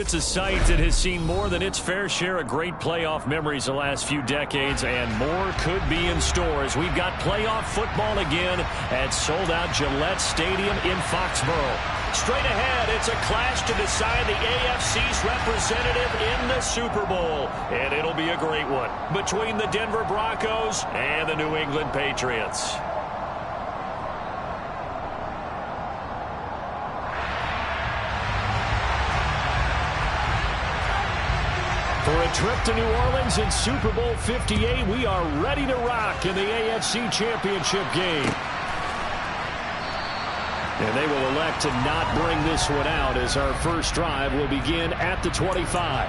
It's a site that has seen more than its fair share of great playoff memories the last few decades, and more could be in store as we've got playoff football again at sold-out Gillette Stadium in Foxborough. Straight ahead, it's a clash to decide the AFC's representative in the Super Bowl, and it'll be a great one between the Denver Broncos and the New England Patriots. For a trip to New Orleans in Super Bowl 58, we are ready to rock in the AFC Championship game. And they will elect to not bring this one out as our first drive will begin at the 25.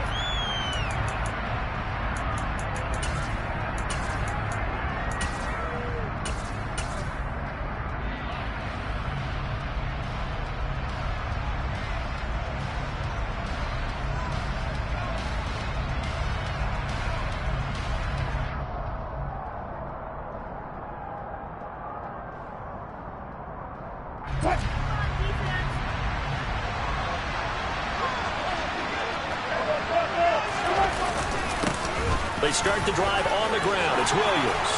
They start the drive on the ground. It's Williams.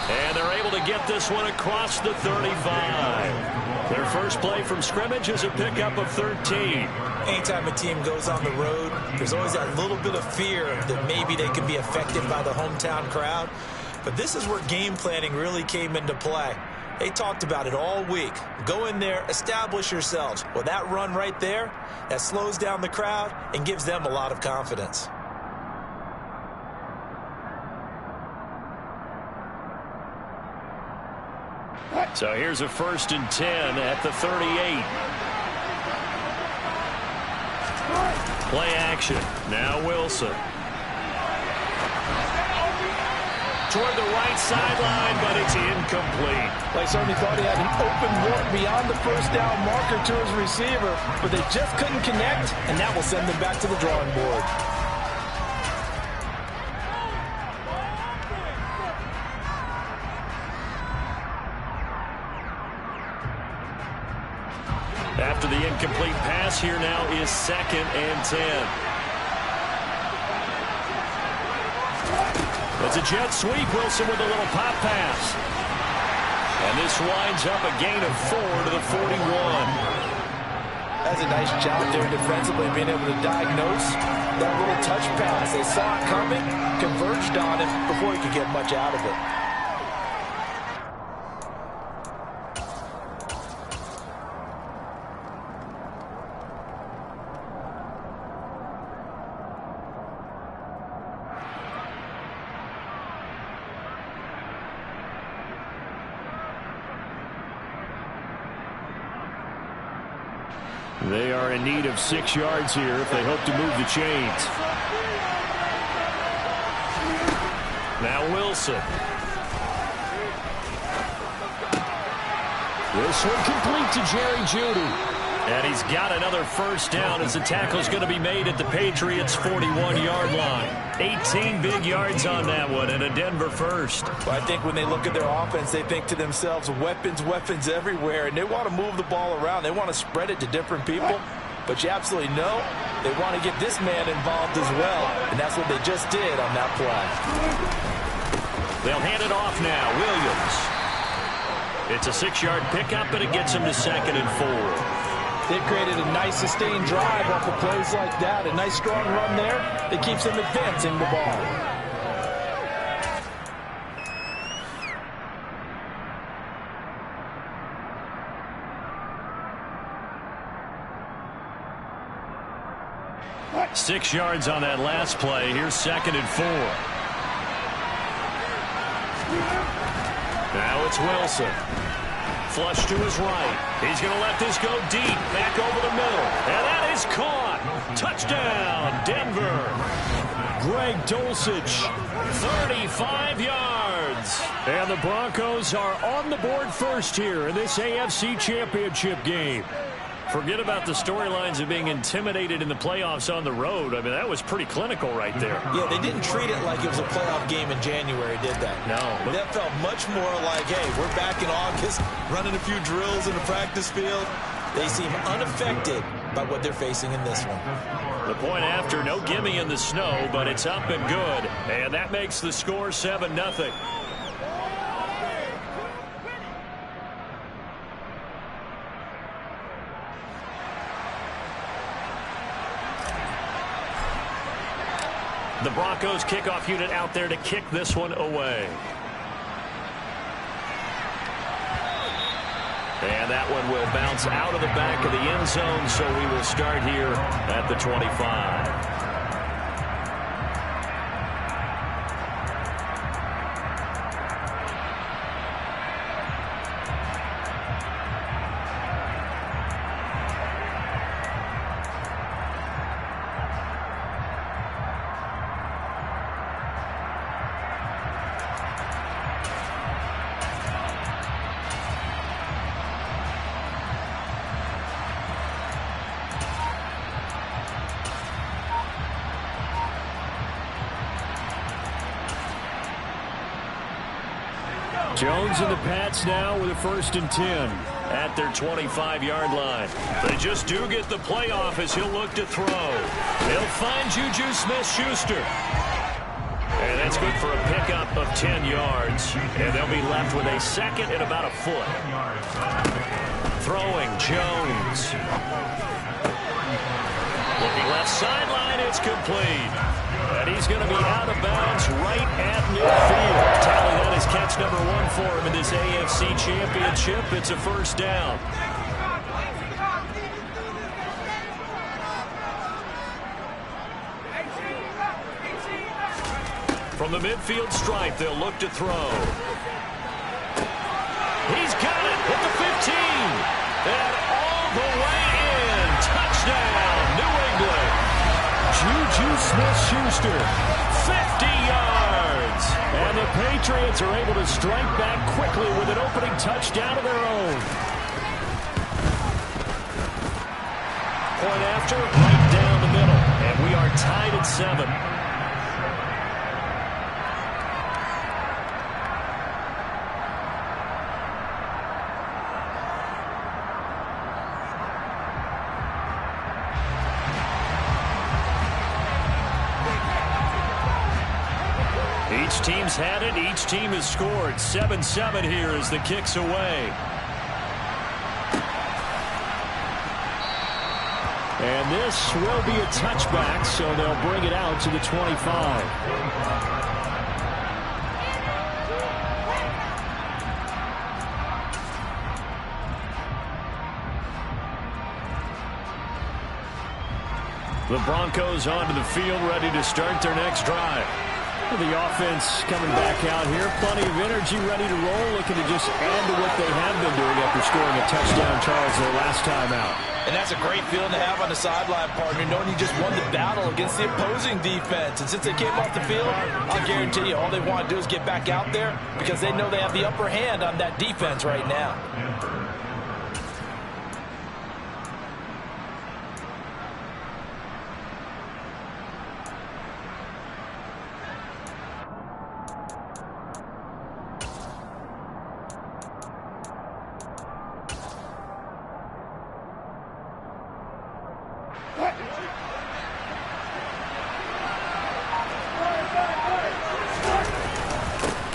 And they're able to get this one across the 35. Their first play from scrimmage is a pickup of 13. Anytime a team goes on the road, there's always that little bit of fear that maybe they could be affected by the hometown crowd. But this is where game planning really came into play. They talked about it all week. Go in there, establish yourselves. Well, that run right there, that slows down the crowd and gives them a lot of confidence. So here's a 1st and 10 at the 38. Play action. Now Wilson. Toward the right sideline, but it's incomplete. They certainly thought he had an open look beyond the first down marker to his receiver, but they just couldn't connect, and that will send them back to the drawing board. After the incomplete pass, here now is 2nd and 10. It's a jet sweep. Wilson with a little pop pass. And this winds up a gain of 4 to the 41. That's a nice job there defensively, being able to diagnose that little touch pass. They saw it coming, converged on it before he could get much out of it. They are in need of 6 yards here if they hope to move the chains. Now Wilson. This one complete to Jerry Jeudy. And he's got another first down as the tackle's going to be made at the Patriots' 41-yard line. 18 big yards on that one and a Denver first. Well, I think when they look at their offense, they think to themselves, weapons, weapons everywhere, and they want to move the ball around. They want to spread it to different people, but you absolutely know they want to get this man involved as well, and that's what they just did on that play. They'll hand it off now. Williams. It's a 6-yard pickup, and it gets him to 2nd and 4. They've created a nice sustained drive off of plays like that. A nice strong run there that keeps them advancing the ball. Six yards on that last play. Here's 2nd and 4. Now it's Wilson. Flush to his right. He's going to let this go deep. Back over the middle. And that is caught. Touchdown, Denver. Greg Dulcich, 35 yards. And the Broncos are on the board first here in this AFC Championship game. Forget about the storylines of being intimidated in the playoffs on the road. I mean, that was pretty clinical right there. Yeah, they didn't treat it like it was a playoff game in January, did they? No. That felt much more like, hey, we're back in August, running a few drills in the practice field. They seem unaffected by what they're facing in this one. The The point after, no gimme in the snow, but it's up and good. And that makes the score 7-0. The Broncos kickoff unit out there to kick this one away. And that one will bounce out of the back of the end zone, so we will start here at the 25. Jones and the Pats now with a 1st and 10 at their 25-yard line. They just do get the playoff as he'll look to throw. He'll find Juju Smith-Schuster. And that's good for a pickup of 10 yards. And they'll be left with a 2nd and about a foot. Throwing, Jones. Looking left sideline, it's complete. And he's going to be out of bounds right at midfield. Tally, that is catch number 1 for him in this AFC Championship. It's a 1st down. From the midfield stripe, they'll look to throw. He's got it at the 15. And all the way in. Touchdown, New England. Juju Smith-Schuster, 50 yards. And the Patriots are able to strike back quickly with an opening touchdown of their own. Point after, right down the middle. And we are tied at 7. Each team's had it. Each team has scored. 7-7 here as the kick's away. And this will be a touchback, so they'll bring it out to the 25. The Broncos onto the field, ready to start their next drive. The offense coming back out here. Plenty of energy, ready to roll, looking to just add to what they have been doing after scoring a touchdown, Charles, their last time out. And that's a great feeling to have on the sideline, partner, knowing you just won the battle against the opposing defense. And since they came off the field, I'll guarantee you all they want to do is get back out there because they know they have the upper hand on that defense right now.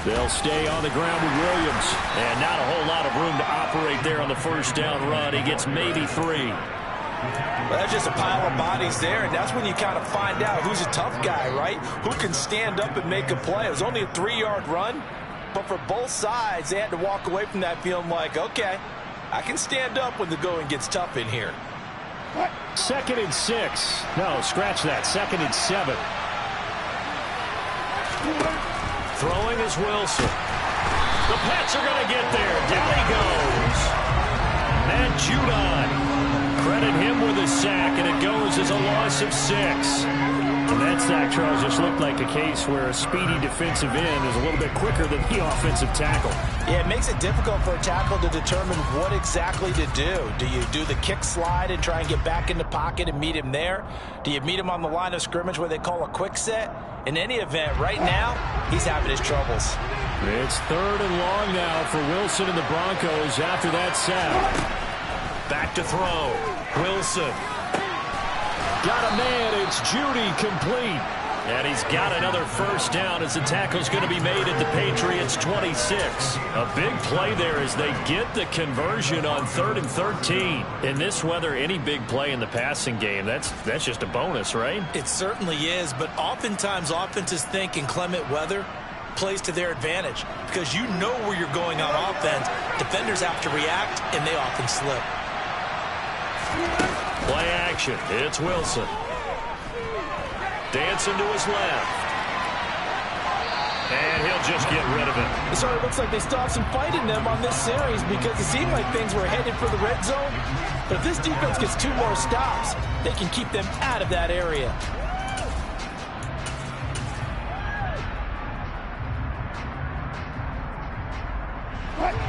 They'll stay on the ground with Williams. And not a whole lot of room to operate there on the 1st down run. He gets maybe 3. Well, that's just a pile of bodies there, and that's when you kind of find out who's a tough guy, right? Who can stand up and make a play. It was only a 3-yard run, but for both sides, they had to walk away from that feeling like, okay, I can stand up when the going gets tough in here. 2nd and 6. No, scratch that. 2nd and 7. Throwing is Wilson. The Pats are going to get there. Down he goes. Matt Judon. Credit him with a sack, and it goes as a loss of 6. And that sack, Charles, just looked like a case where a speedy defensive end is a little bit quicker than the offensive tackle. Yeah, it makes it difficult for a tackle to determine what exactly to do. Do you do the kick slide and try and get back in the pocket and meet him there? Do you meet him on the line of scrimmage where they call a quick set? In any event, right now, he's having his troubles. It's 3rd and long now for Wilson and the Broncos after that sack. Back to throw. Wilson. Got a man. It's Judy complete. And he's got another first down as the tackle's going to be made at the Patriots' 26. A big play there as they get the conversion on 3rd and 13. In this weather, any big play in the passing game, that's just a bonus, right? It certainly is, but oftentimes offenses think inclement weather plays to their advantage because you know where you're going on offense. Defenders have to react, and they often slip. Play action. It's Wilson. Dancing to his left. And he'll just get rid of it. It sort of looks like they still have some fight in them on this series because it seemed like things were headed for the red zone. But if this defense gets 2 more stops, they can keep them out of that area.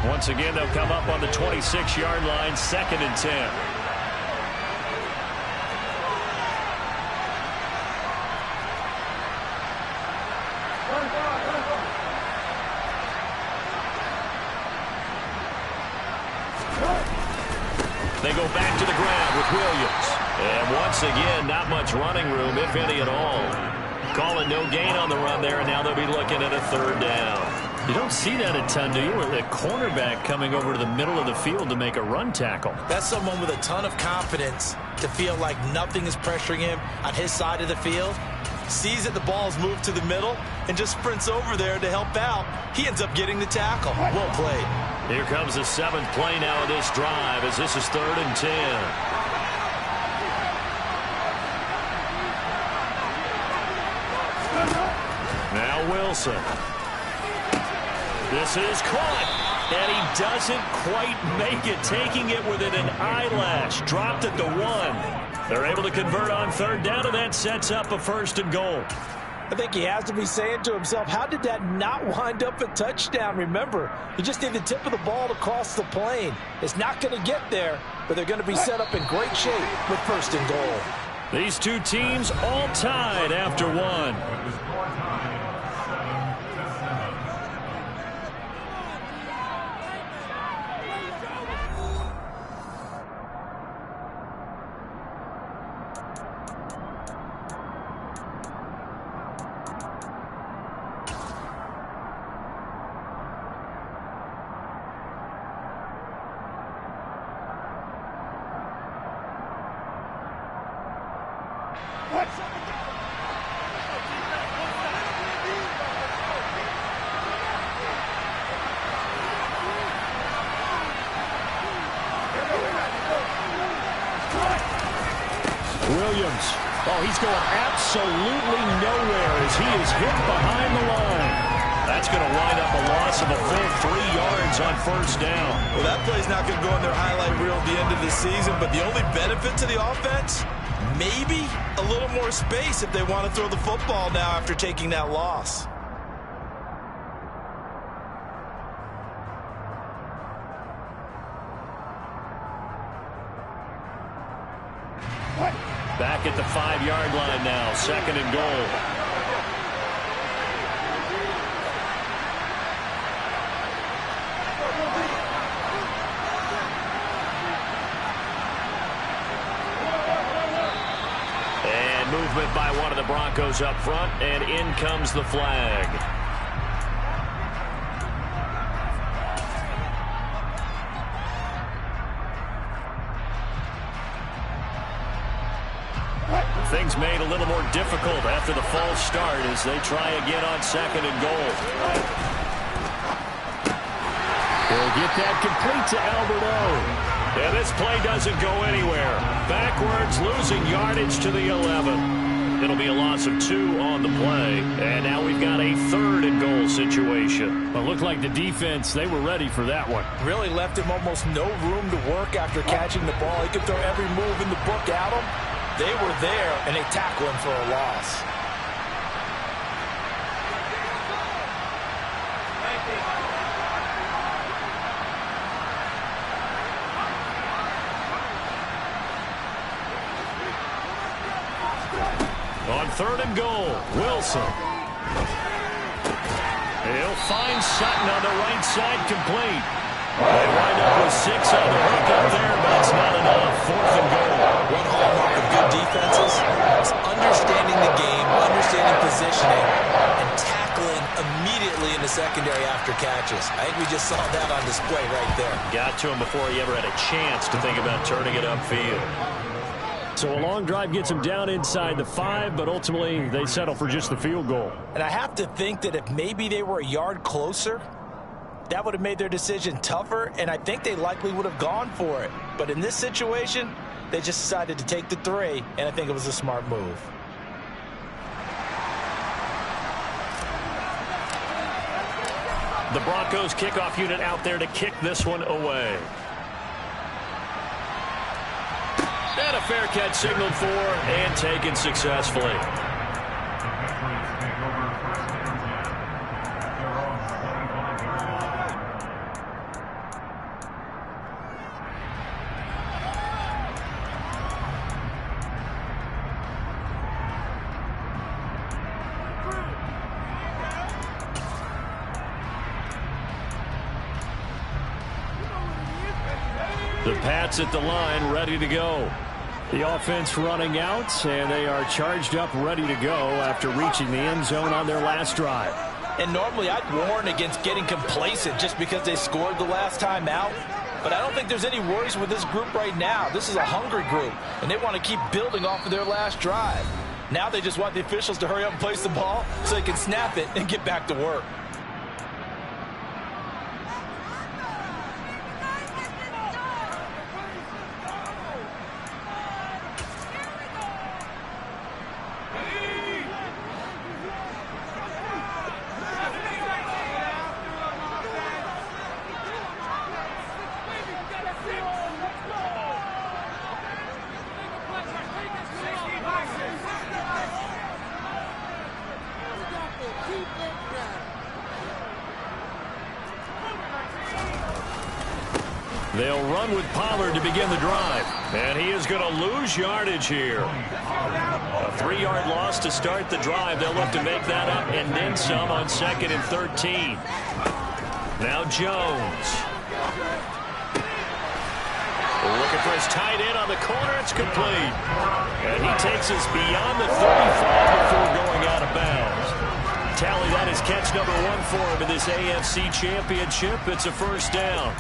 Once again, they'll come up on the 26-yard line, 2nd and 10. They go back to the ground with Williams. And once again, not much running room, if any at all. Calling no gain on the run there, and now they'll be looking at a 3rd down. You don't see that a ton, do you? With a cornerback coming over to the middle of the field to make a run tackle. That's someone with a ton of confidence to feel like nothing is pressuring him on his side of the field. Sees that the ball is moved to the middle and just sprints over there to help out. He ends up getting the tackle. Well played. Here comes the 7th play now of this drive as this is 3rd and 10. Now Wilson. This is caught. And he doesn't quite make it, taking it within an eyelash. Dropped at the 1. They're able to convert on 3rd down, and that sets up a 1st and goal. I think he has to be saying to himself, how did that not wind up a touchdown? Remember, he just need the tip of the ball to cross the plane. It's not going to get there, but they're going to be set up in great shape with 1st and goal. These two teams all tied after 1. Williams. Oh, he's going absolutely nowhere as he is hit behind the line. That's going to wind up a loss of a full 3 yards on 1st down. Well, that play's not going to go in their highlight reel at the end of the season, but the only benefit to the offense, maybe a little more space if they want to throw the football now after taking that loss. Back at the 5-yard line now, 2nd and goal. And movement by one of the Broncos up front, and in comes the flag. Things made a little more difficult after the false start as they try again on 2nd and goal. They'll get that complete to Albert O. And this play doesn't go anywhere. Backwards, losing yardage to the 11. It'll be a loss of 2 on the play. And now we've got a 3rd and goal situation. Well, it looked like the defense, they were ready for that one. Really left him almost no room to work after catching the ball. He could throw every move in the book at him. They were there, and they tackle him for a loss. On 3rd and goal, Wilson. He'll find Sutton on the right side complete. They wind up with 6 on the hook up there, but it's not enough. 4th and goal. One hallmark of good defenses is understanding the game, understanding positioning, and tackling immediately in the secondary after catches. I think we just saw that on display right there. Got to him before he ever had a chance to think about turning it upfield. So a long drive gets them down inside the 5, but ultimately they settle for just the field goal. And I have to think that if maybe they were a yard closer, that would have made their decision tougher, and I think they likely would have gone for it. But in this situation, they just decided to take the 3, and I think it was a smart move. The Broncos kickoff unit out there to kick this one away. And a fair catch signaled for and taken successfully. The Pats at the line, ready to go. The offense running out, and they are charged up, ready to go after reaching the end zone on their last drive. And normally I'd warn against getting complacent just because they scored the last time out. But I don't think there's any worries with this group right now. This is a hungry group, and they want to keep building off of their last drive. Now they just want the officials to hurry up and place the ball so they can snap it and get back to work. They'll run with Pollard to begin the drive. And he is going to lose yardage here. A 3-yard loss to start the drive. They'll look to make that up and then some on 2nd and 13. Now Jones. Looking for his tight end on the corner. It's complete. And he takes us beyond the 35 before going out of bounds. Tally, that is catch number 1 for him in this AFC Championship. It's a first down.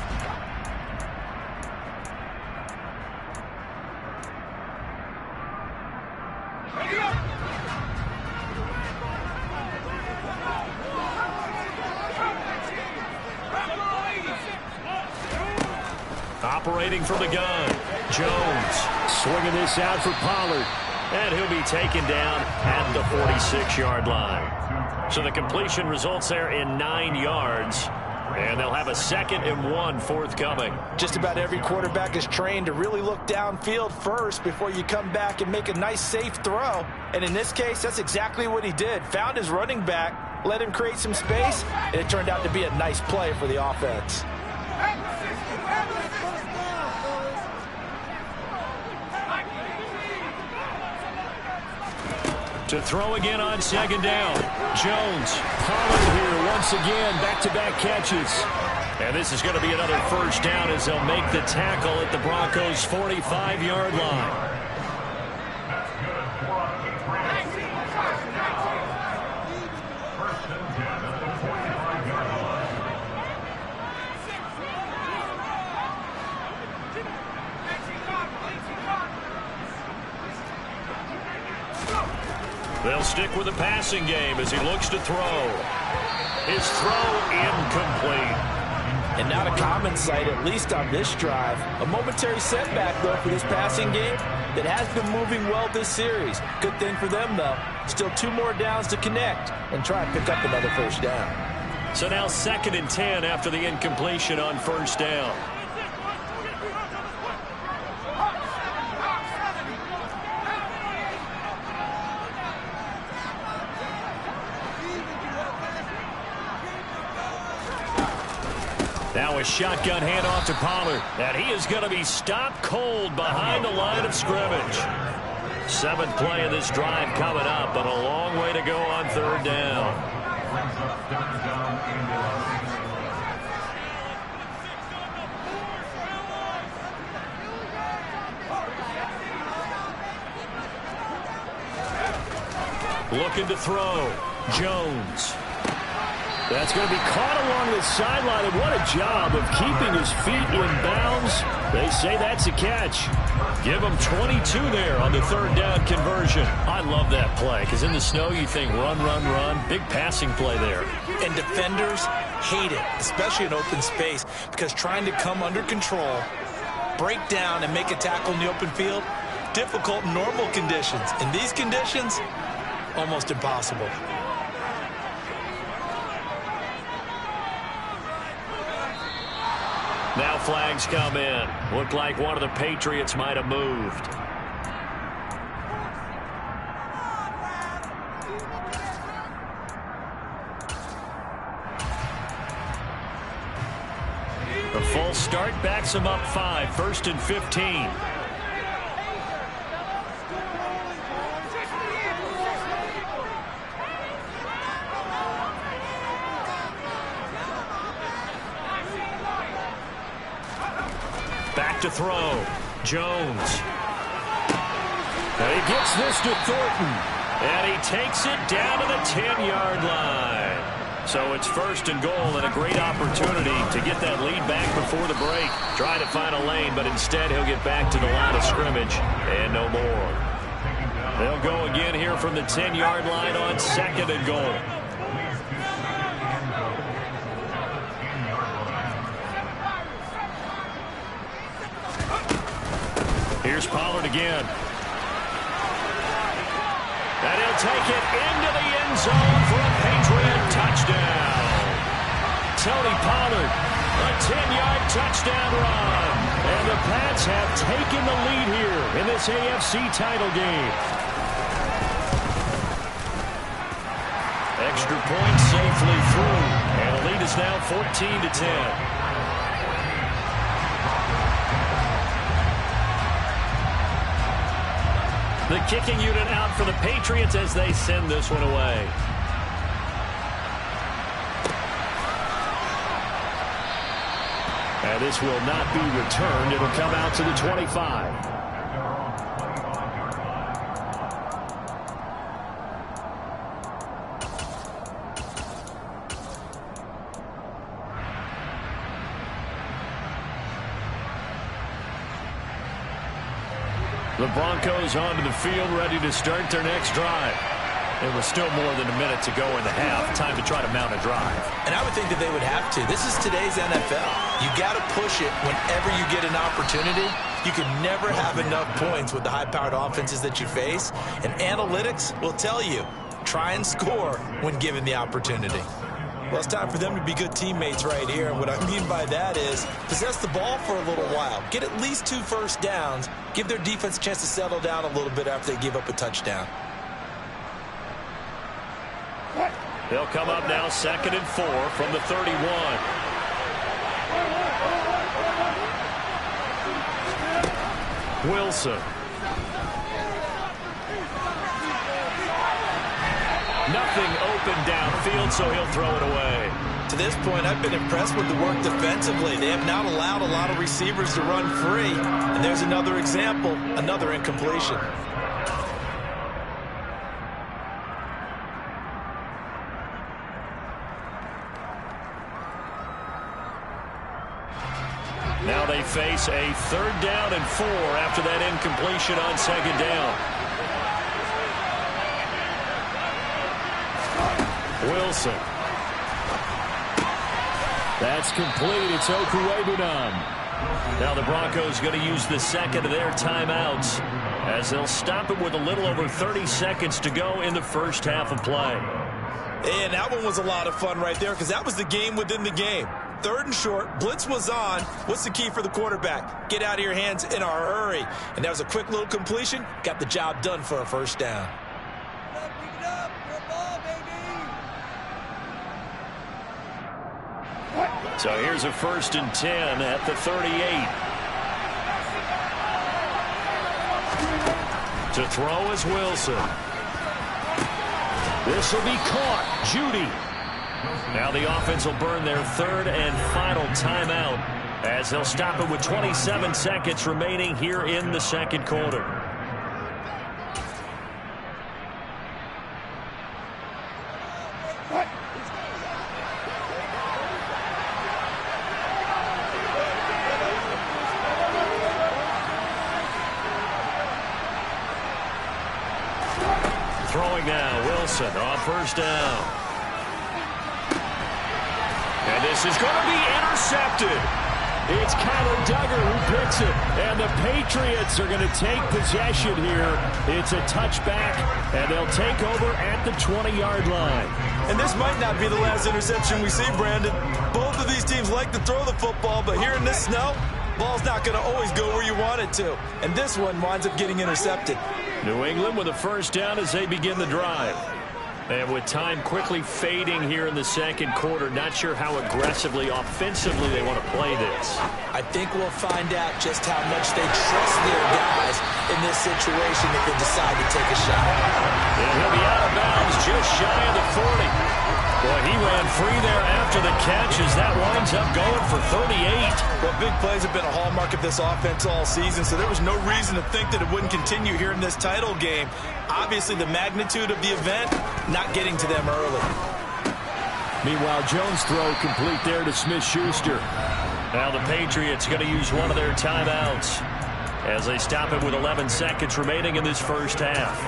Operating from the gun, Jones Swinging this out for Pollard. and he'll be taken down at the 46-yard line. So the completion results there in 9 yards, and they'll have a 2nd and 1 forthcoming. Just about every quarterback is trained to really look downfield first before you come back and make a nice safe throw. And in this case, that's exactly what he did. Found his running back, let him create some space, and it turned out to be a nice play for the offense. To throw again on 2nd down. Jones. Pollard here once again. Back-to-back catches. And this is going to be another first down as they'll make the tackle at the Broncos' 45-yard line. They'll stick with the passing game as he looks to throw. His throw incomplete. And not a common sight, at least on this drive. A momentary setback, though, for this passing game that has been moving well this series. Good thing for them, though. Still 2 more downs to connect and try and pick up another first down. So now 2nd and 10 after the incompletion on first down. Now a shotgun handoff to Pollard. And he is going to be stopped cold behind the line of scrimmage. 7th play of this drive coming up, but a long way to go on 3rd down. Looking to throw. Jones. That's going to be caught along the sideline, and what a job of keeping his feet in bounds. They say that's a catch. Give him 22 there on the third down conversion. I love that play because in the snow you think run, run, run. Big passing play there. And defenders hate it, especially in open space, because trying to come under control, break down, and make a tackle in the open field, difficult in normal conditions. In these conditions, almost impossible. Now flags come in. Looked like one of the Patriots might have moved. The full start backs him up 5, 1st and 15. Back to throw. Jones. And he gets this to Thornton. And he takes it down to the 10-yard line. So it's 1st and goal and a great opportunity to get that lead back before the break. Try to find a lane, but instead he'll get back to the line of scrimmage and no more. They'll go again here from the 10-yard line on 2nd and goal. Here's Pollard again. And he'll take it into the end zone for a Patriot touchdown. Tony Pollard, a 10-yard touchdown run. And the Pats have taken the lead here in this AFC title game. Extra point safely through. And the lead is now 14-10. The kicking unit out for the Patriots as they send this one away. And this will not be returned. It'll come out to the 25. The Broncos onto the field, ready to start their next drive. It was still more than a minute to go in the half. Time to try to mount a drive. And I would think that they would have to. This is today's NFL. You got to push it whenever you get an opportunity. You can never have enough points with the high-powered offenses that you face. And analytics will tell you, try and score when given the opportunity. Well, it's time for them to be good teammates right here. And what I mean by that is possess the ball for a little while. Get at least 2 first downs. Give their defense a chance to settle down a little bit after they give up a touchdown. They'll come up now 2nd and 4 from the 31. Wilson. Nothing open downfield, so he'll throw it away. To this point, I've been impressed with the work defensively. They have not allowed a lot of receivers to run free. And there's another example, another incompletion. Now they face a 3rd down and 4 after that incompletion on 2nd down. Wilson. That's complete. It's Okuwebunam. Now the Broncos going to use the 2nd of their timeouts as they'll stop it with a little over 30 seconds to go in the first half of play. And that one was a lot of fun right there because that was the game within the game. 3rd and short, blitz was on. What's the key for the quarterback? Get out of your hands in a hurry. And that was a quick little completion. Got the job done for a first down. So here's a 1st and 10 at the 38. To throw is Wilson. This will be caught. Judy. Now the offense will burn their 3rd and final timeout as they'll stop it with 27 seconds remaining here in the 2nd quarter. Throwing now, Wilson on first down. And this is going to be intercepted. It's Kyler Duggar who picks it, and the Patriots are going to take possession here. It's a touchback, and they'll take over at the 20-yard line. And this might not be the last interception we see, Brandon. Both of these teams like to throw the football, but here in this snow, ball's not going to always go where you want it to. And this one winds up getting intercepted. New England with a first down as they begin the drive. And with time quickly fading here in the second quarter, not sure how aggressively, offensively they want to play this. I think we'll find out just how much they trust their guys in this situation if they decide to take a shot. And he'll be out of bounds just shy of the 40. Boy, he ran free there after the catch as that winds up going for 38. Well, big plays have been a hallmark of this offense all season, so there was no reason to think that it wouldn't continue here in this title game. Obviously, the magnitude of the event not getting to them early. Meanwhile, Jones' throw complete there to Smith-Schuster. Now the Patriots going to use one of their timeouts as they stop it with 11 seconds remaining in this first half.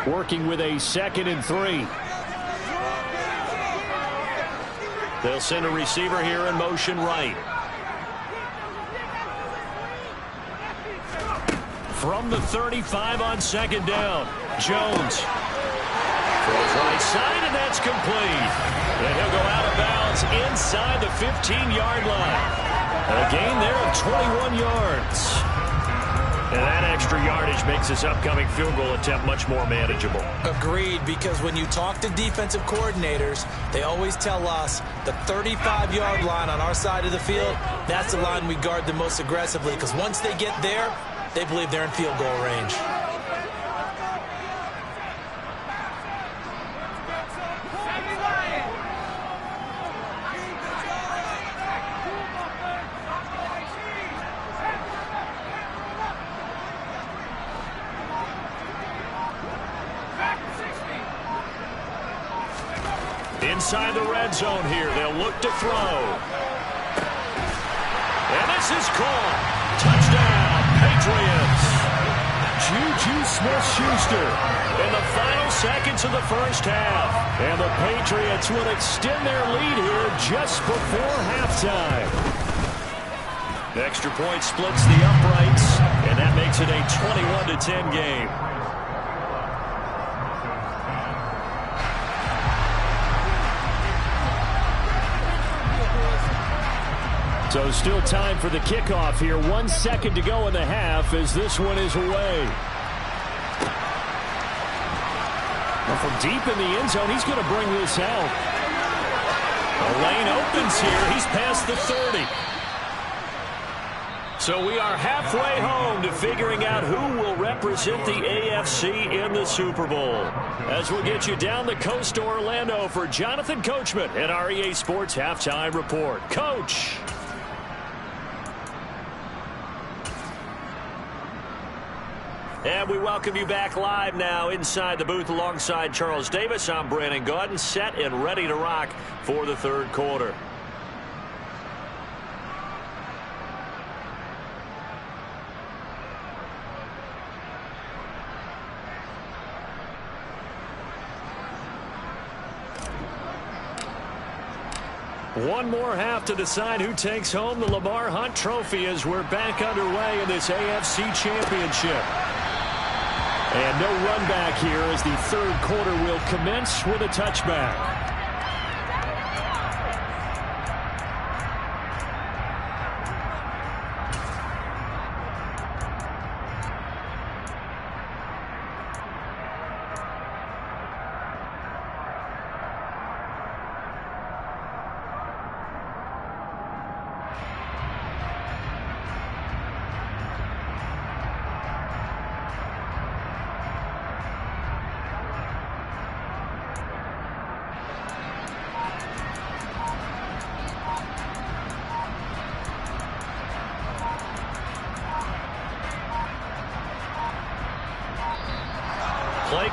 Working with a 2nd and 3. They'll send a receiver here in motion right. From the 35 on second down, Jones throws right side, and that's complete. And he'll go out of bounds inside the 15-yard line. A gain there of 21 yards. And that extra yardage makes this upcoming field goal attempt much more manageable. Agreed, because when you talk to defensive coordinators, they always tell us the 35-yard line on our side of the field, that's the line we guard the most aggressively, because once they get there, they believe they're in field goal range. Inside the red zone here, they'll look to throw. And this is caught. Touchdown, Patriots. Juju Smith-Schuster In the final seconds of the first half. And the Patriots will extend their lead here just before halftime. The extra point splits the uprights, and that makes it a 21-10 game. So still time for the kickoff here. 1 second to go in the half as this one is away. Well, from deep in the end zone, he's going to bring this out. The lane opens here. He's past the 30. So we are halfway home to figuring out who will represent the AFC in the Super Bowl. As we'll get you down the coast to Orlando for Jonathan Coachman at our EA Sports Halftime Report. Coach. And we welcome you back live now inside the booth alongside Charles Davis. I'm Brandon Gaudin, set and ready to rock for the third quarter. One more half to decide who takes home the Lamar Hunt Trophy as we're back underway in this AFC Championship. And no run back here as the third quarter will commence with a touchback.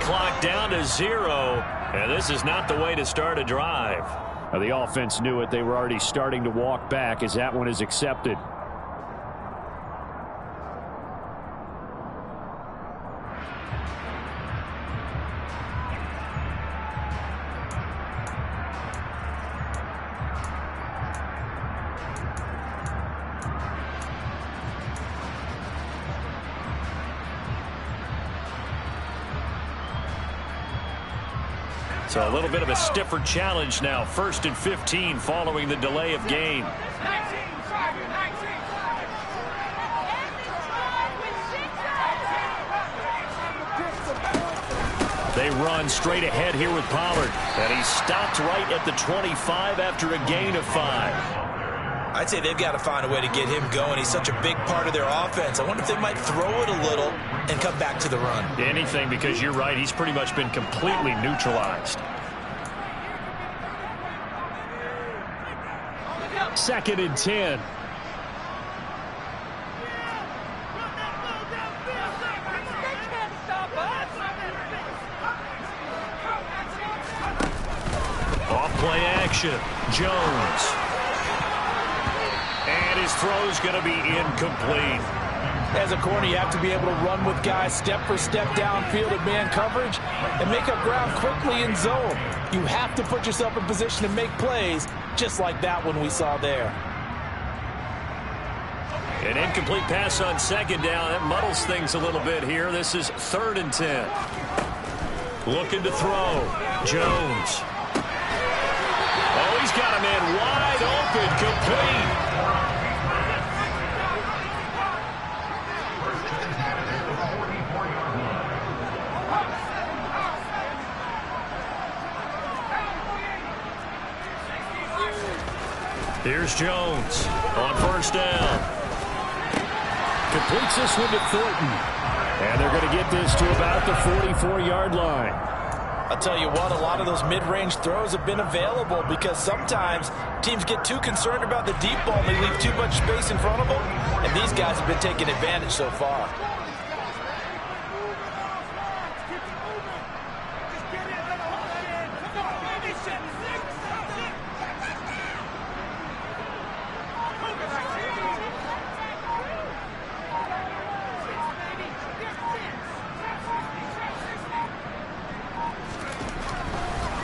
clock down to 0. And this is not the way to start a drive. The offense knew it. They were already starting to walk back as that one is accepted. So a little bit of a stiffer challenge now. 1st and 15 following the delay of game. They run straight ahead here with Pollard. And he's stopped right at the 25 after a gain of 5. I'd say they've got to find a way to get him going. He's such a big part of their offense. I wonder if they might throw it a little and come back to the run. Anything, because you're right. He's pretty much been completely neutralized. 2nd and 10. Off play action. Jones. And his throw's going to be incomplete. As a corner, you have to be able to run with guys step for step downfield in man coverage and make up ground quickly in zone. You have to put yourself in position to make plays, just like that one we saw there. An incomplete pass on 2nd down. That muddles things a little bit here. This is 3rd and 10. Looking to throw. Jones. Oh, he's got a man wide open, complete. Here's Jones on 1st down. Completes this one to Thornton. And they're going to get this to about the 44-yard line. I'll tell you what, a lot of those mid-range throws have been available because sometimes teams get too concerned about the deep ball and they leave too much space in front of them. And these guys have been taking advantage so far.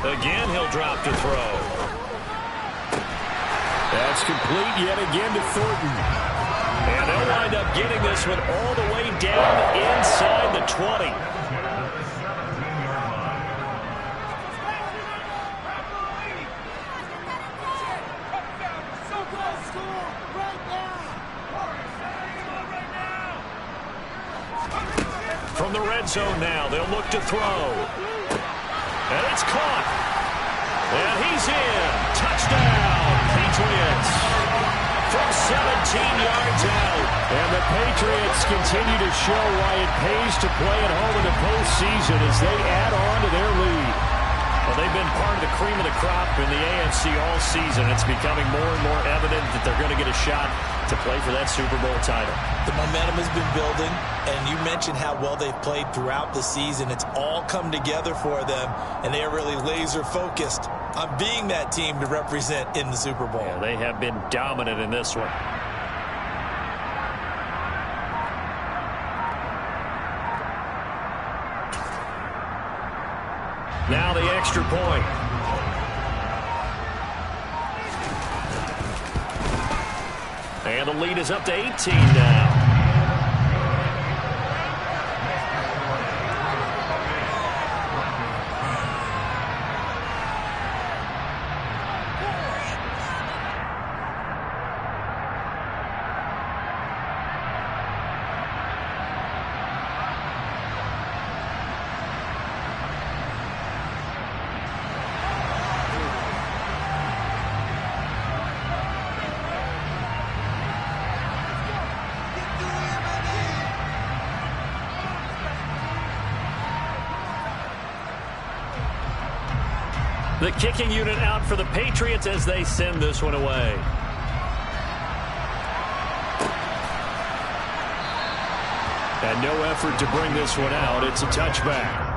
Again, he'll drop to throw. That's complete yet again to Thornton. And they'll wind up getting this one all the way down inside the 20. From the red zone now, they'll look to throw. And it's caught. And he's in. Touchdown, Patriots. From 17 yards out. And the Patriots continue to show why it pays to play at home in the postseason as they add on to their lead. Well, they've been part of the cream of the crop in the AFC all season. It's becoming more and more evident that they're going to get a shot to play for that Super Bowl title. The momentum has been building, and you mentioned how well they've played throughout the season. It's all come together for them, and they are really laser-focused on being that team to represent in the Super Bowl. Yeah, they have been dominant in this one. Now the extra point. And the lead is up to 18 now. The kicking unit out for the Patriots as they send this one away. And no effort to bring this one out. It's a touchback.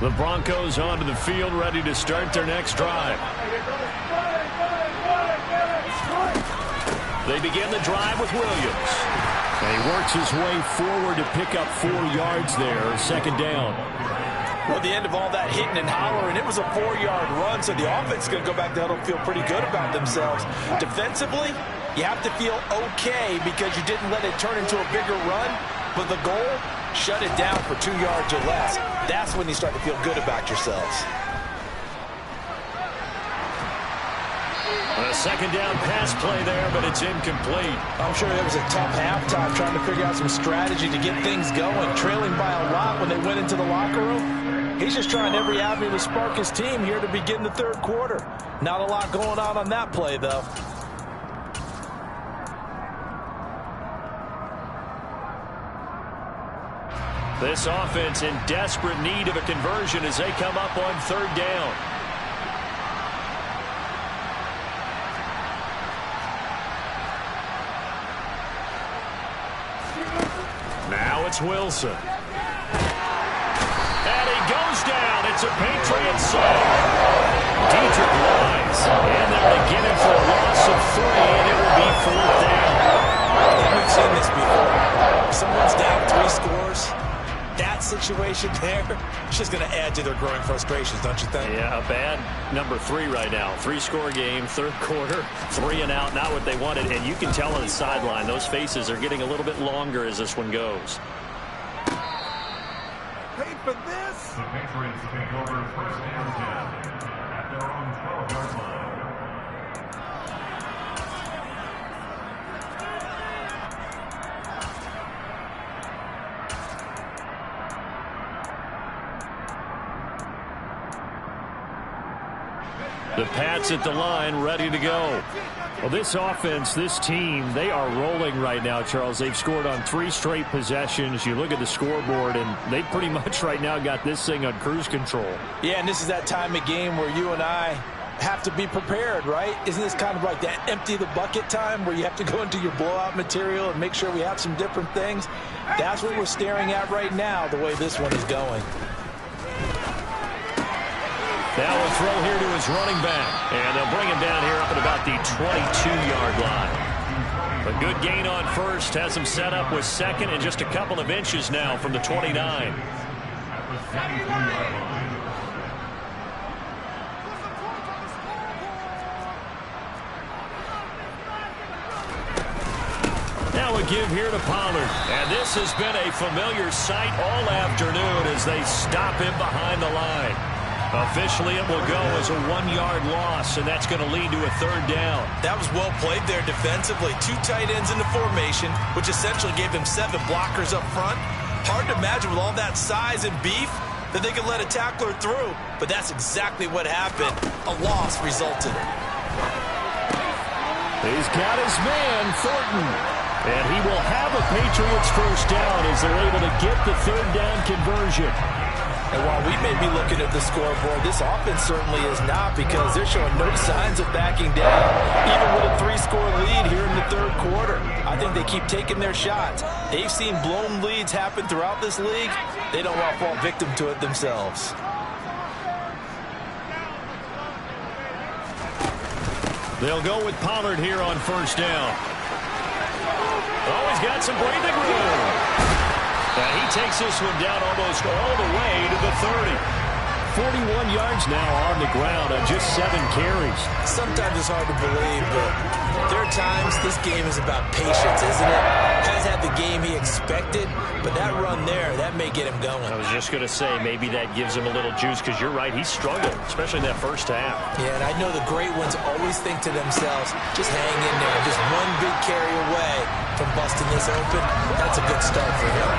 The Broncos onto the field, ready to start their next drive. They begin the drive with Williams. And he works his way forward to pick up 4 yards there, second down. Well, at the end of all that hitting and hollering, it was a 4-yard run, so the offense is going to go back to huddle and feel pretty good about themselves. Defensively, you have to feel okay because you didn't let it turn into a bigger run, but the goal, shut it down for 2 yards or less. That's when you start to feel good about yourselves. A second down pass play there, but it's incomplete. I'm sure it was a tough halftime trying to figure out some strategy to get things going, trailing by a lot when they went into the locker room. He's just trying every avenue to spark his team here to begin the third quarter. Not a lot going on that play, though. This offense in desperate need of a conversion as they come up on third down. Now it's Wilson. And he goes down. It's a Patriot save. Dietrich Wise. And they're going to get him for a loss of 3, and it will be fourth down. We've seen this before. Someone's down 3 scores. That situation there, it's just going to add to their growing frustrations, don't you think? Yeah, a bad number 3 right now. 3-score game, third quarter, 3 and out, not what they wanted. And you can tell on the sideline, those faces are getting a little bit longer as this one goes. Paid for this. The Patriots take over first and 10 at their own 12-yard line. The Pats at the line, ready to go. Well, this offense, this team, they are rolling right now, Charles. They've scored on 3 straight possessions. You look at the scoreboard, and they pretty much right now got this thing on cruise control. Yeah, and this is that time of game where you and I have to be prepared, right? Isn't this kind of like that empty the bucket time where you have to go into your blowout material and make sure we have some different things? That's what we're staring at right now, the way this one is going. Now a throw here to his running back. And they'll bring him down here up at about the 22-yard line. A good gain on first. Has him set up with second and just a couple of inches now from the 29. Now a give here to Pollard. And this has been a familiar sight all afternoon as they stop him behind the line. Officially, it will go as a 1-yard loss, and that's going to lead to a third down. That was well played there defensively. 2 tight ends in the formation, which essentially gave them 7 blockers up front. Hard to imagine with all that size and beef that they could let a tackler through, but that's exactly what happened. A loss resulted. He's got his man, Thornton. And he will have a Patriots first down as they're able to get the third down conversion. And while we may be looking at the scoreboard, this offense certainly is not, because they're showing no signs of backing down, even with a 3-score lead here in the third quarter. I think they keep taking their shots. They've seen blown leads happen throughout this league. They don't want to fall victim to it themselves. They'll go with Pollard here on first down. Oh, he's got some breathing room. And he takes this one down almost all the way to the 30. 41 yards now on the ground on just 7 carries. Sometimes it's hard to believe, but there are times this game is about patience, isn't it? Has had the game he expected, but that run there, that may get him going. I was just going to say, maybe that gives him a little juice, because you're right, he struggled, especially in that first half. Yeah, and I know the great ones always think to themselves, just hang in there, just one big carry away from busting this open. That's a good start for him.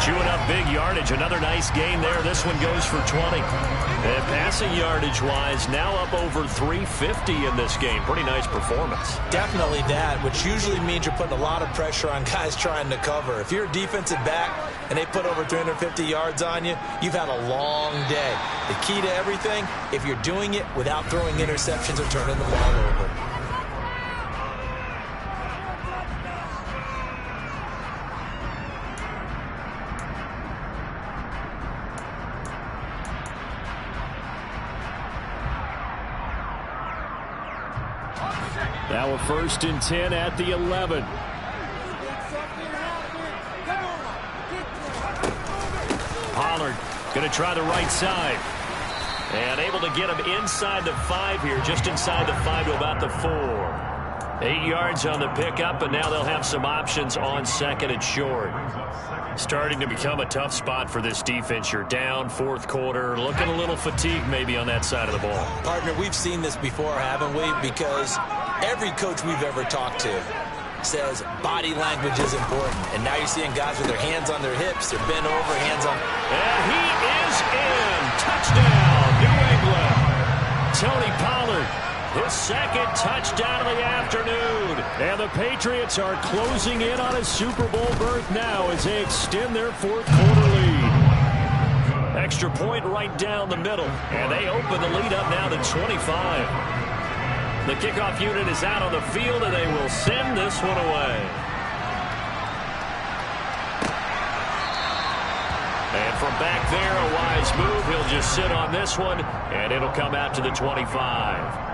Chewing up big yardage. Another nice gain there. This one goes for 20. And passing yardage-wise, now up over 350 in this game. Pretty nice performance. Definitely that, which usually means you're putting a lot of pressure on guys trying to cover. If you're a defensive back and they put over 350 yards on you, you've had a long day. The key to everything, if you're doing it without throwing interceptions or turning the ball over. Now a 1st and 10 at the 11. Pollard going to try the right side. And able to get him inside the 5 here, just inside the 5 to about the 4. 8 yards on the pickup, and now they'll have some options on 2nd and short. Starting to become a tough spot for this defense. You're down 4th quarter, looking a little fatigued maybe on that side of the ball. Partner, we've seen this before, haven't we? Because every coach we've ever talked to says body language is important. And now you're seeing guys with their hands on their hips, they're bent over, hands on. And he is in. Touchdown, New England. Tony Pollard, his 2nd touchdown of the afternoon. And the Patriots are closing in on a Super Bowl berth now as they extend their 4th quarter lead. Extra point right down the middle. And they open the lead up now to 25. The kickoff unit is out on the field, and they will send this one away. And from back there, a wise move. He'll just sit on this one, and it'll come out to the 25.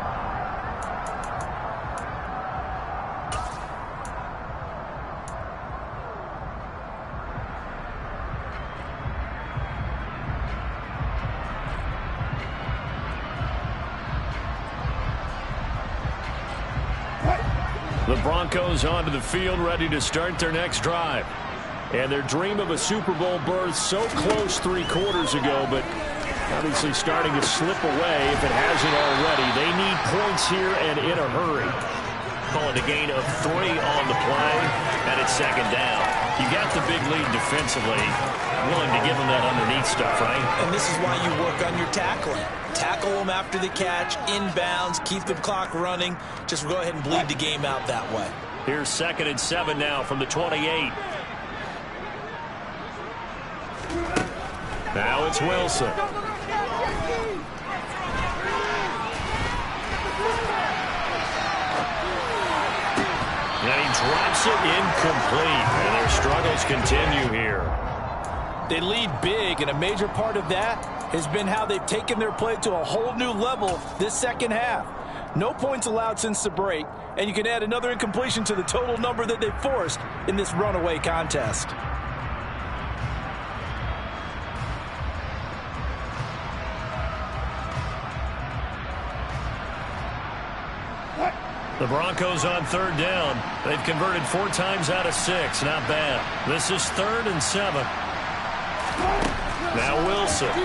The Broncos onto the field, ready to start their next drive. And their dream of a Super Bowl berth so close 3 quarters ago, but obviously starting to slip away if it hasn't already. They need points here and in a hurry. Calling a gain of 3 on the play, and it's 2nd down. You got the big lead defensively. Willing to give them that underneath stuff, right? And this is why you work on your tackling. Tackle them after the catch, inbounds, keep the clock running. Just go ahead and bleed the game out that way. Here's 2nd and 7 now from the 28. Now it's Wilson. And he drops it incomplete. And their struggles continue here. They lead big, and a major part of that has been how they've taken their play to a whole new level this 2nd half. No points allowed since the break, and you can add another incompletion to the total number that they've forced in this runaway contest. The Broncos on 3rd down. They've converted 4 times out of 6. Not bad. This is 3rd and 7. Now Wilson. He's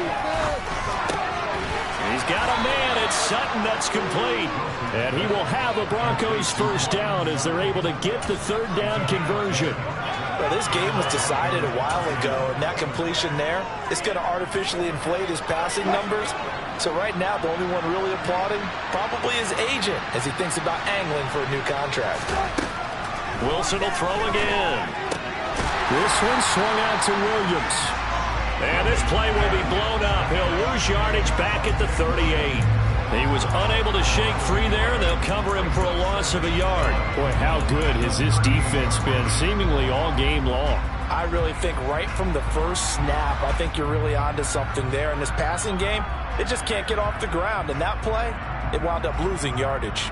got a man. It's Sutton. That's complete. And he will have a Broncos 1st down as they're able to get the 3rd down conversion. Well, this game was decided a while ago, and that completion there is going to artificially inflate his passing numbers. So right now, the only one really applauding probably his agent as he thinks about angling for a new contract. Wilson will throw again. This one swung out to Williams. And this play will be blown up. He'll lose yardage back at the 38. He was unable to shake free there. They'll cover him for a loss of a yard. Boy, how good has this defense been seemingly all game long? I really think right from the first snap, I think you're really onto something there. In this passing game, it just can't get off the ground. And that play, it wound up losing yardage.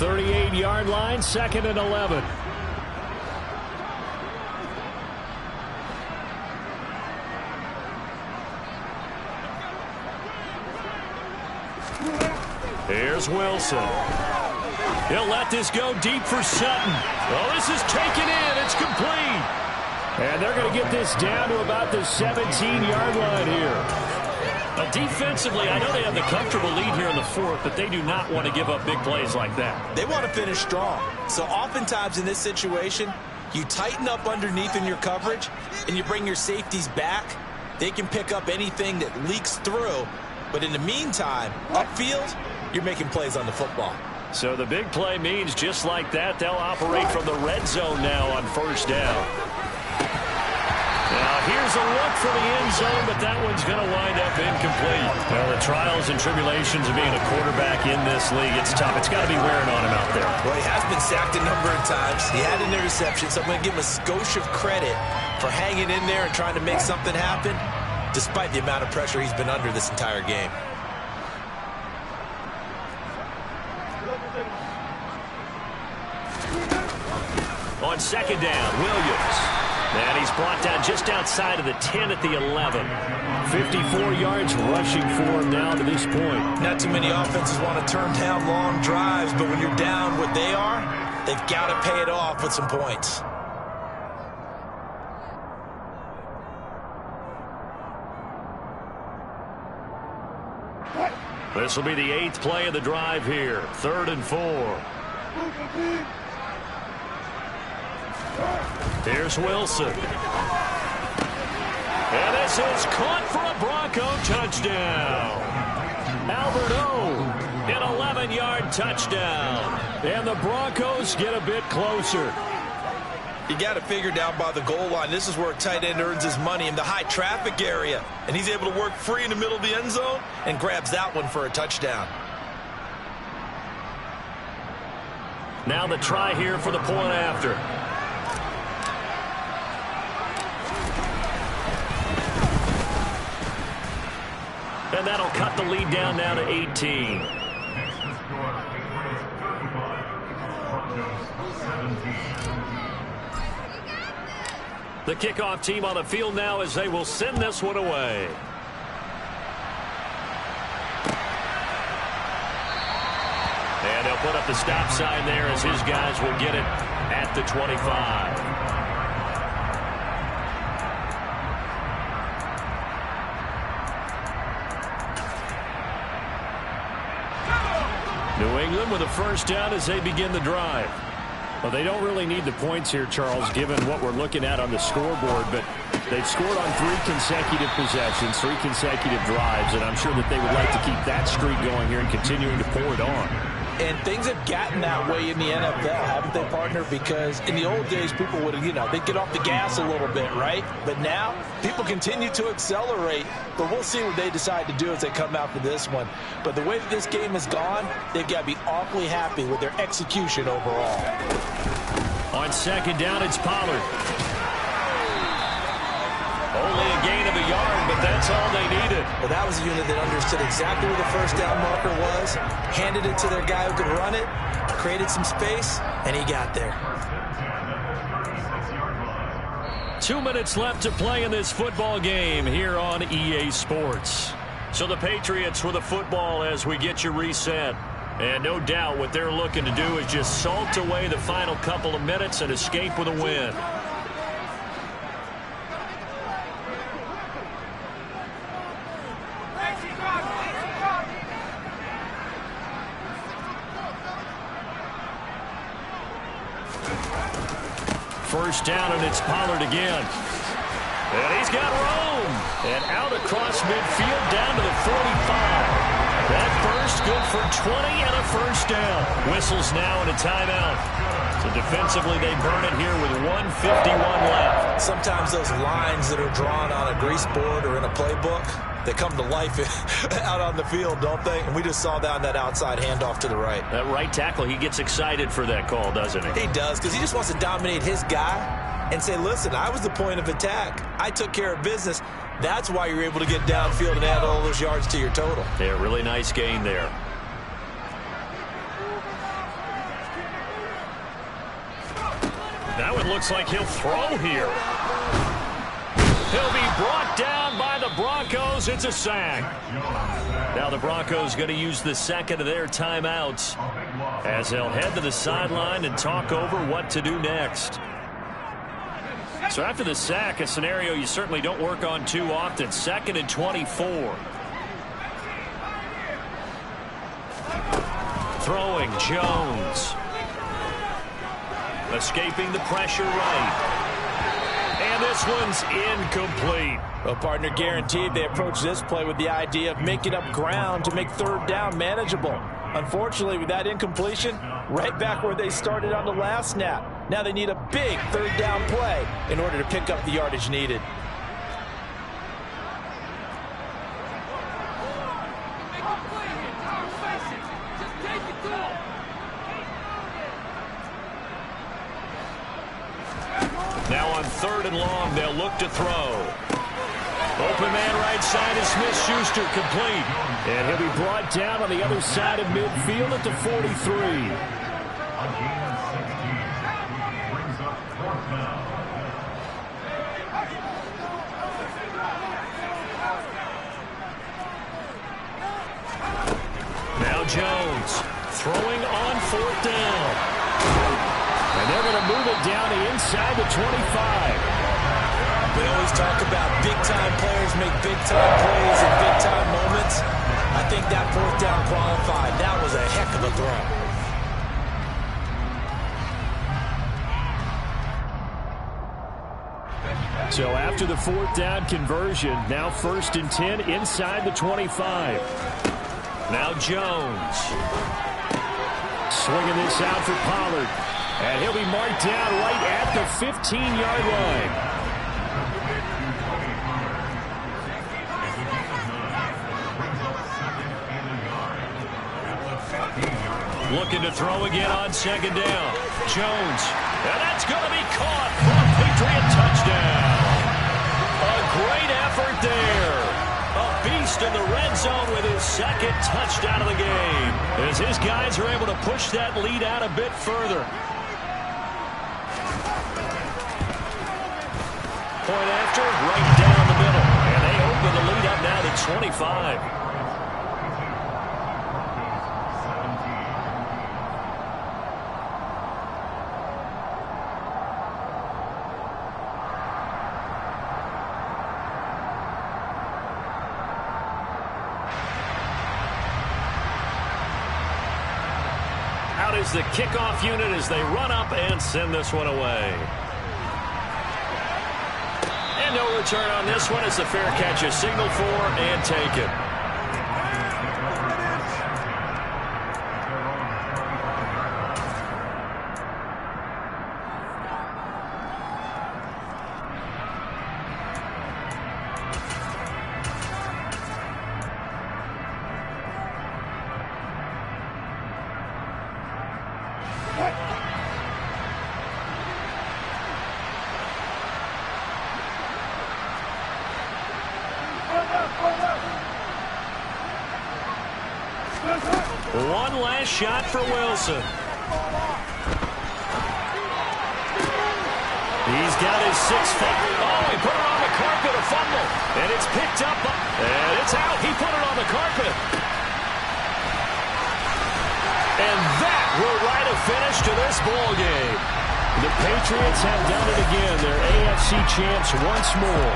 .38-yard line, 2nd and 11. Here's Wilson. He'll let this go deep for Sutton. Oh, this is taken in. It's complete. And they're going to get this down to about the 17-yard line here. Defensively, I know they have the comfortable lead here in the 4th, but they do not want to give up big plays like that. They want to finish strong. So oftentimes in this situation, you tighten up underneath in your coverage, and you bring your safeties back. They can pick up anything that leaks through. But in the meantime, upfield, you're making plays on the football. So the big play means just like that, they'll operate from the red zone now on 1st down. Now here's a look for the end zone, but that one's going to wind up incomplete. Well, the trials and tribulations of being a quarterback in this league, it's tough. It's got to be wearing on him out there. Well, he has been sacked a number of times. He had an interception, so I'm going to give him a skosh of credit for hanging in there and trying to make something happen. despite the amount of pressure he's been under this entire game. On second down, Williams. And he's brought down just outside of the 10 at the 11. 54 yards rushing for him now to this point. Not too many offenses want to turn down long drives, but when you're down what they are, they've got to pay it off with some points. This will be the 8th play of the drive here. 3rd and 4. Here's Wilson. And this is caught for a Bronco touchdown. Albert O, an 11-yard touchdown. And the Broncos get a bit closer. You got to figure down by the goal line. This is where a tight end earns his money in the high traffic area. And he's able to work free in the middle of the end zone and grabs that one for a touchdown. Now the try here for the point after. And that'll cut the lead down now to 18. The kickoff team on the field now as they will send this one away. And they'll put up the stop sign there as his guys will get it at the 25. New England with a first down as they begin the drive. Well, they don't really need the points here, Charles, given what we're looking at on the scoreboard, but they've scored on 3 consecutive possessions, 3 consecutive drives, and I'm sure that they would like to keep that streak going here and continuing to pour it on. And things have gotten that way in the NFL, haven't they, partner? Because in the old days, people would, they'd get off the gas a little bit, right? But now, people continue to accelerate. But we'll see what they decide to do as they come out for this one. But the way that this game has gone, they've got to be awfully happy with their execution overall. On second down, it's Pollard. Only a gain of a yard, but that's all they needed. Well, that was a unit that understood exactly where the first down marker was, handed it to their guy who could run it, created some space, and he got there. 2 minutes left to play in this football game here on EA Sports. So the Patriots with the football as we get you reset. And no doubt what they're looking to do is just salt away the final couple of minutes and escape with a win. First down, and it's Pollard again. And he's got room. And out across midfield down to the 45. That burst good for 20 and a first down. Whistles now and a timeout. So defensively they burn it here with 1:51 left. Sometimes those lines that are drawn on a grease board or in a playbook, they come to life out on the field, don't they? And we just saw that on that outside handoff to the right. That right tackle, he gets excited for that call, doesn't he? He does, because he just wants to dominate his guy and say, listen, I was the point of attack. I took care of business. That's why you're able to get downfield and add all those yards to your total. Yeah, really nice gain there. That one looks like he'll throw here. He'll be brought down by the Broncos. It's a sack. Now the Broncos going to use the second of their timeouts as they'll head to the sideline and talk over what to do next. So after the sack, a scenario you certainly don't work on too often. 2nd and 24. Throwing Jones. Escaping the pressure right. And this one's incomplete. Well, partner, guaranteed they approach this play with the idea of making up ground to make third down manageable. Unfortunately, with that incompletion, right back where they started on the last snap. Now they need a big third down play in order to pick up the yardage needed. Now on 3rd and long, they'll look to throw. Open man right side is Smith-Schuster, complete. And he'll be brought down on the other side of midfield at the 43. Now Jones throwing on 4th down. And they're going to move it down to inside the 25. We always talk about big-time players make big-time plays in big-time moments. I think that 4th down qualified. That was a heck of a throw. So after the 4th down conversion, now 1st and 10 inside the 25. Now Jones. Swinging this out for Pollard. And he'll be marked down right at the 15-yard line. Looking to throw again on 2nd down. Jones. And that's going to be caught for a Patriot touchdown. A great effort there. A beast in the red zone with his 2nd touchdown of the game. As his guys are able to push that lead out a bit further. Point after, right down the middle. And they open the lead up now to 25. Out is the kickoff unit as they run up and send this one away. And no return on this one as the fair catch is signaled for and taken. One last shot for Wilson. He's got his 6th fumble. Oh, he put it on the carpet, a fumble. And it's picked up. And it's out. He put it on the carpet. And that will write a finish to this ball game. The Patriots have done it again. They're AFC champs once more.